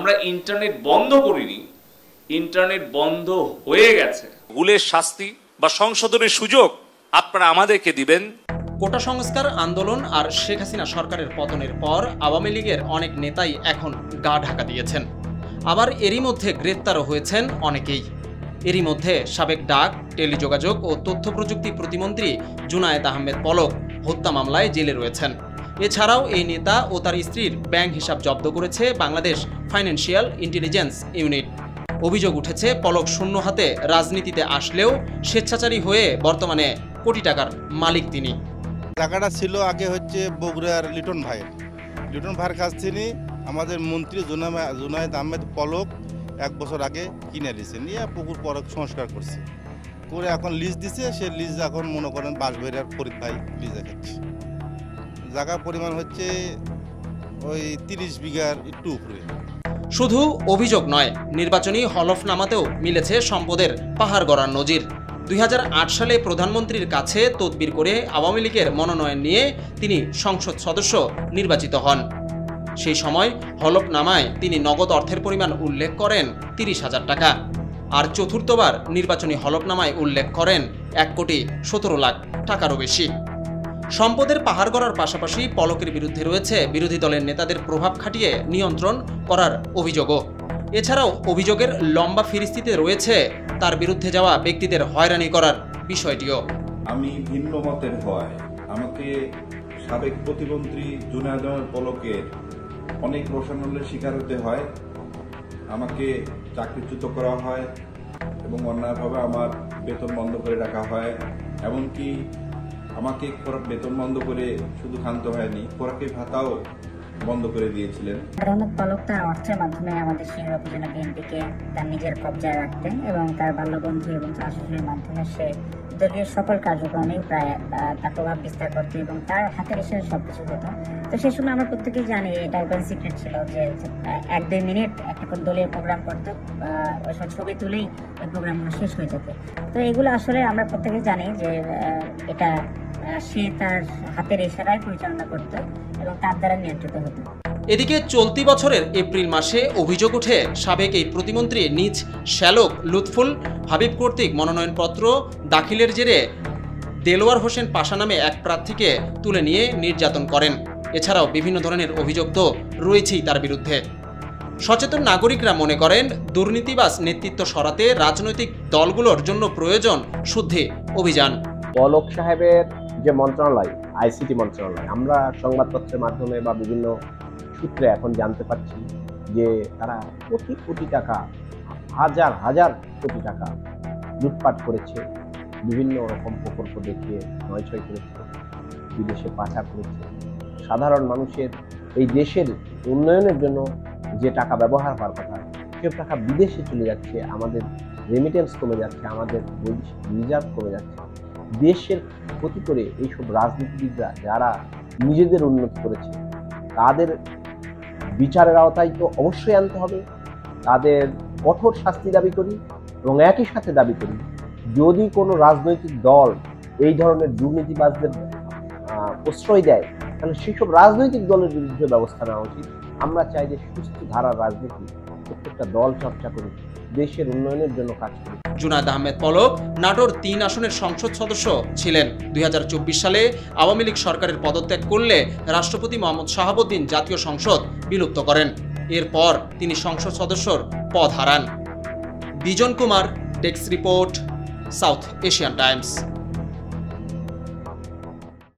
আমরা ইন্টারনেট বন্ধ করিনি, ইন্টারনেট বন্ধ হয়ে গেছে। ভুলের শাস্তি বা সংশোধনের সুযোগ আপনারা আমাদেরকে দিবেন। কোটা সংস্কার আন্দোলন আর শেখ হাসিনা সরকারের পতনের পর আওয়ামী লীগের অনেক নেতাই এখন গা ঢাকা দিয়েছেন। আবার এরই মধ্যে গ্রেপ্তারও হয়েছেন অনেকেই। এরই মধ্যে সাবেক ডাক, টেলিযোগাযোগ ও তথ্য প্রযুক্তি প্রতিমন্ত্রী জুনায়েদ আহমেদ পলক হত্যা মামলায় জেলে রয়েছেন। এছাড়াও এই নেতা ও তার স্ত্রীর ব্যাংক হিসাব জব্দ করেছে বাংলাদেশ ফাইন্যান্সিয়াল ইন্টেলিজেন্স ইউনিট। অভিযোগ উঠেছে পলক শূন্য হাতে রাজনীতিতে আসলেও স্বেচ্ছাচারী হয়ে বর্তমানে কোটি টাকার মালিক তিনি। টাকাটা ছিল আগে হচ্ছে বগুড়ার লিটন ভাইয়ের কাছ থেকে আমাদের মন্ত্রী জুনায়েদ আহমেদ পলক 1 বছর আগে কিনে দিয়েছে, নিয়ে পুকুর পরক সংস্কার করছে, করে এখন লিজ দিছে। সে লিজ এখন মনে করেন বাঁশবেড়িয়ার ফরিদ ভাই লিজে খাচ্ছে। জায়গার পরিমাণ হচ্ছে ওই 30 বিঘার একটু উপরে। শুধু অভিযোগ নয়, নির্বাচনী হলফনামাতেও মিলেছে সম্পদের পাহাড় গড়ার নজির। 2008 সালে প্রধানমন্ত্রীর কাছে তদবির করে আওয়ামী লীগের মনোনয়ন নিয়ে তিনি সংসদ সদস্য নির্বাচিত হন। সেই সময় হলফনামায় তিনি নগদ অর্থের পরিমাণ উল্লেখ করেন 30,000 টাকা, আর চতুর্থবার নির্বাচনী হলফনামায় উল্লেখ করেন 1,17,00,000 টাকারও বেশি। সম্পদের পাহাড় গড়ার পাশাপাশি পলকের বিরুদ্ধে রয়েছে বিরোধী দলের নেতাদের প্রভাব খাটিয়ে নিয়ন্ত্রণ করার অভিযোগও। এছাড়াও অভিযোগের লম্বা ফিরিস্তিতে রয়েছে তার বিরুদ্ধে যাওয়া ব্যক্তিদের হয়রানি করার বিষয়টিও। আমি ভিন্ন মতের হয়, আমাকে সাবেক প্রতিমন্ত্রী জুনায়েদ আহমেদ পলকের অনেক রোষানলের শিকার হতে হয়। আমাকে চাকরিচ্যুত করা হয় এবং অন্যায়ভাবে আমার বেতন বন্ধ করে রাখা হয়। এমনকি আমাকে বেতন বন্ধ করে শুধু ক্ষান্ত হয়নি, খোরাকি ভাতাও বন্ধ করে দিয়েছিলেন। আহমেদ পলক তার অর্থের মাধ্যমে আমাদের সিনিয়র উপজেলা বিএনপিকে তার নিজের কবজায় রাখতেন এবং তার বাল্যবন্ধু এবং তার শ্বশুরের মাধ্যমে সে দলীয় সকল কার্যক্রমে প্রায় তার প্রভাব বিস্তার করতো এবং তার হাতের ইশারায় সবকিছু হতো। তো সে সময় আমরা প্রত্যেকেই জানি এটা ওপেন সিক্রেট ছিল যে 1-2 মিনিট একটা কোন দলীয় প্রোগ্রাম করতো, ওইসব ছবি তুলেই ওই প্রোগ্রামগুলো শেষ হয়ে যেত। তো এগুলো আসলে আমরা প্রত্যেকেই জানি যে এটা সে তার হাতের ইশারায় পরিচালনা করত এবং তার দ্বারা নিয়ন্ত্রিত হতো। এদিকে চলতি বছরের এপ্রিল মাসে অভিযোগ ওঠে সাবেক এই প্রতিমন্ত্রী নিজ শ্যালক লুৎফুল হাবিব কর্তৃক মনোনয়নপত্র দাখিলের জেরে দেলোয়ার হোসেন পাশা নামে এক প্রার্থীকে তুলে নিয়ে নির্যাতন করেন। এছাড়াও বিভিন্ন ধরনের অভিযোগ তো রয়েছেই তার বিরুদ্ধে। সচেতন নাগরিকরা মনে করেন দুর্নীতিবাজ নেতৃত্ব সরাতে রাজনৈতিক দলগুলোর জন্য প্রয়োজন শুদ্ধি অভিযান। পলক সাহেবের যে মন্ত্রণালয়, আইসিটি মন্ত্রণালয়, আমরা সংবাদপত্রের মাধ্যমে বা বিভিন্ন সূত্রে এখন জানতে পারছি যে তারা কোটি কোটি টাকা, হাজার হাজার কোটি টাকা লুটপাট করেছে, বিভিন্ন রকম প্রকল্প দেখিয়ে নয়ছয় করেছে, বিদেশে পাচার করেছে। সাধারণ মানুষের এই দেশের উন্নয়নের জন্য যে টাকা ব্যবহার হওয়ার কথা, সে টাকা বিদেশে চলে যাচ্ছে, আমাদের রেমিটেন্স কমে যাচ্ছে, আমাদের বৈদেশিক রিজার্ভ কমে যাচ্ছে। দেশের ক্ষতি করে এইসব রাজনীতিবিদরা যারা নিজেদের উন্নতি করেছে তাদের বিচারের আওতায় তো অবশ্যই আনতে হবে। তাদের কঠোর শাস্তি দাবি করি এবং একই সাথে দাবি করি যদি কোনো রাজনৈতিক দল এই ধরনের দুর্নীতিবাজদের প্রশ্রয় দেয় তাহলে সেসব রাজনৈতিক দলের বিরুদ্ধে ব্যবস্থা নেওয়া উচিত। আমরা চাই যে সুস্থ ধারার রাজনীতি, প্রত্যেকটা দল চর্চা করি, দেশের উন্নয়নের জন্য কাজ করি। জুনায়েদ আহমেদ পলক নাটোর 3 আসনের সংসদ সদস্য ছিলেন। 2024 সালে আওয়ামী লীগ সরকারের পদত্যাগ করলে রাষ্ট্রপতি মোহাম্মদ শাহাবুদ্দিন জাতীয় সংসদ বিলুপ্ত করেন। এরপর তিনি সংসদ সদস্যর পদ হারান। Bijan Kumar, desk report, South Asian Times.